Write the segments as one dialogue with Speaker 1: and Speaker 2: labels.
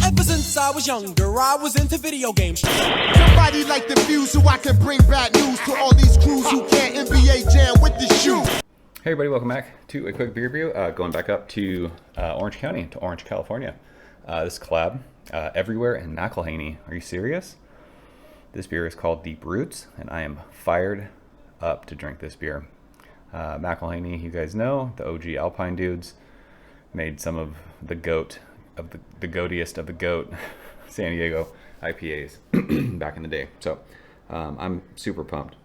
Speaker 1: Ever since I was younger, I was into video games.
Speaker 2: Somebody like the fuse so I can bring bad news to all these crews who can't NBA jam with the shoe.
Speaker 3: Hey everybody, welcome back to a quick beer review. Going back up to Orange County, to Orange, California. This collab, Everywhere in McIlhenney. Are you serious? This beer is called Deep Roots, and I am fired up to drink this beer. McIlhenney, you guys know, the OG Alpine dudes, made some of the goat, of the goatiest of the goat San Diego IPAs back in the day. So I'm super pumped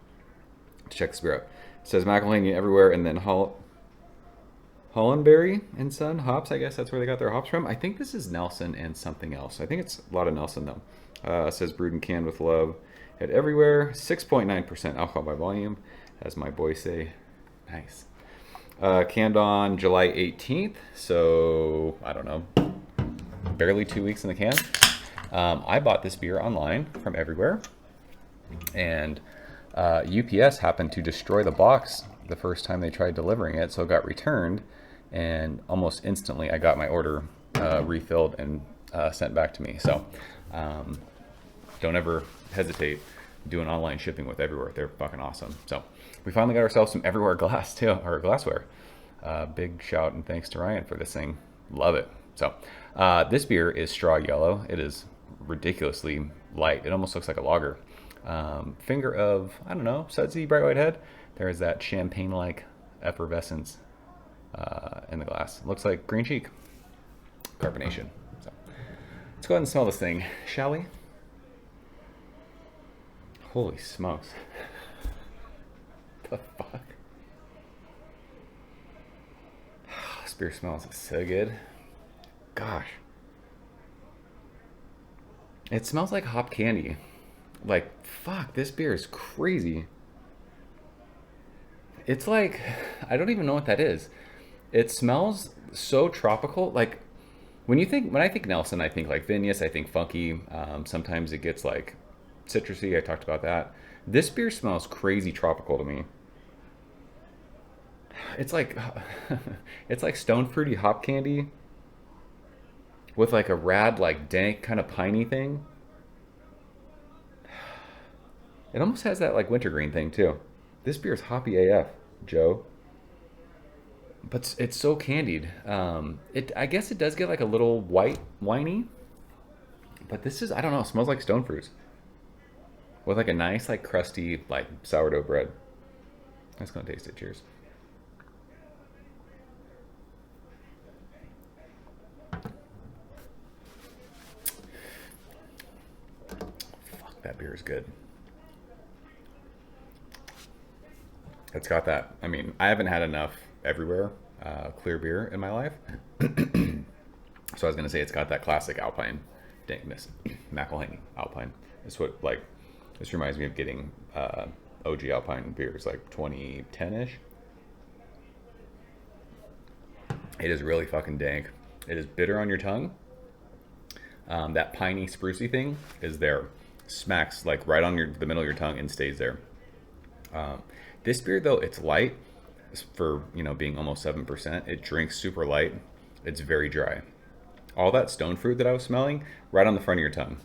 Speaker 3: to check this beer out. It says McIlhenney Everywhere, and then Hollandberry and Son hops. I guess that's where they got their hops from. I think this is Nelson and something else. I think it's a lot of Nelson though. It says brewed and canned with love at Everywhere. 6.9% alcohol by volume, as my boys say. Nice. Canned on July 18th, so I don't know, barely 2 weeks in the can. I bought this beer online from Everywhere, and UPS happened to destroy the box the first time they tried delivering it, so it got returned, and almost instantly I got my order refilled and sent back to me. So don't ever hesitate doing online shipping with Everywhere. They're fucking awesome. So we finally got ourselves some Everywhere glass too, or glassware. Big shout and thanks to Ryan for this thing. Love it. So this beer is straw yellow. It is ridiculously light. It almost looks like a lager. Finger of, I don't know, sudsy bright white head. There is that champagne-like effervescence in the glass. It looks like green cheek carbonation. So let's go ahead and smell this thing, shall we? Holy smokes. The fuck? This beer smells so good. Gosh. It smells like hop candy. Like, fuck, this beer is crazy. It's like, I don't even know what that is. It smells so tropical. Like, when I think Nelson, I think like vinous, I think funky. Sometimes it gets like citrusy. I talked about that. This beer smells crazy tropical to me. It's like, it's like stone fruity hop candy with like a rad, like dank kind of piney thing. It almost has that like wintergreen thing too. This beer is hoppy AF, Joe. But it's so candied. I guess it does get like a little white winey. But this is, I don't know, it smells like stone fruits. With like a nice like crusty like sourdough bread. I'm just gonna taste it. Cheers. Fuck, that beer is good. It's got that. I mean, I haven't had enough Everywhere clear beer in my life. So I was gonna say it's got that classic Alpine dankness. McIlhenney Alpine. It's what, like, this reminds me of getting OG Alpine beers like 2010-ish. It is really fucking dank. It is bitter on your tongue. That piney sprucey thing is there. Smacks like right on the middle of your tongue and stays there. This beer though, it's light for, being almost 7%. It drinks super light. It's very dry. All that stone fruit that I was smelling right on the front of your tongue.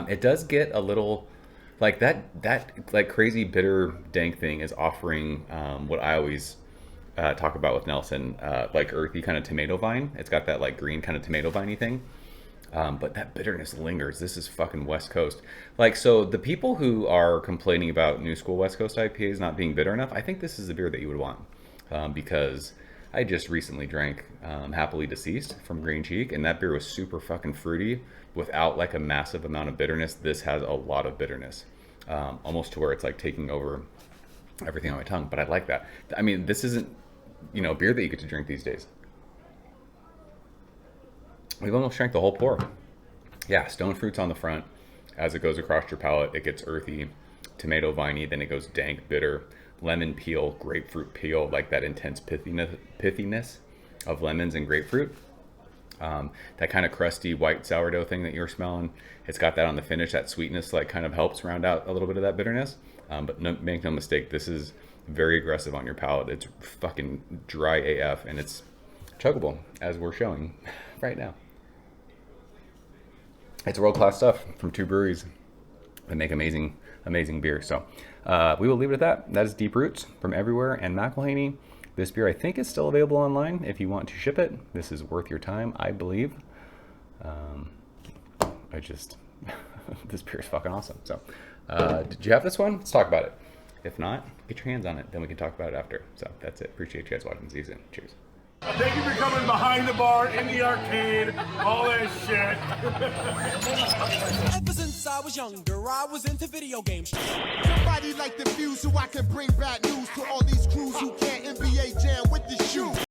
Speaker 3: It does get a little like that like crazy bitter dank thing is offering what I always talk about with Nelson, like earthy kind of tomato vine. It's got that like green kind of tomato viney thing. But that bitterness lingers. This is fucking West Coast. Like, so the people who are complaining about New School West Coast IPAs not being bitter enough, I think this is the beer that you would want. Because I just recently drank Happily Deceased from Green Cheek, and that beer was super fucking fruity without like a massive amount of bitterness. This has a lot of bitterness, almost to where it's like taking over everything on my tongue. But I like that. I mean, this isn't, beer that you get to drink these days. We've almost drank the whole pour. Yeah, stone fruit's on the front. As it goes across your palate, it gets earthy, tomato viney, then it goes dank, bitter, lemon peel, grapefruit peel, like that intense pithiness of lemons and grapefruit. That kind of crusty white sourdough thing that you're smelling, it's got that on the finish. That sweetness like kind of helps round out a little bit of that bitterness. But make no mistake, this is very aggressive on your palate. It's fucking dry AF, and it's chuggable, as we're showing right now. It's world-class stuff from 2 breweries that make amazing beer. So we will leave it at that. That is Deep Roots from Everywhere and McIlhenney. This beer I think is still available online if you want to ship it. This is worth your time, I believe. This beer is fucking awesome. So did you have this one? Let's talk about it. If not, get your hands on it, then we can talk about it after. So that's it. Appreciate you guys watching. See you soon. Cheers.
Speaker 4: Thank you for coming behind the bar, in the arcade, all that shit.
Speaker 1: Ever since I was younger, I was into video games.
Speaker 2: Somebody like the fuse so I can bring bad news to all these crews who can't NBA jam with the shoe.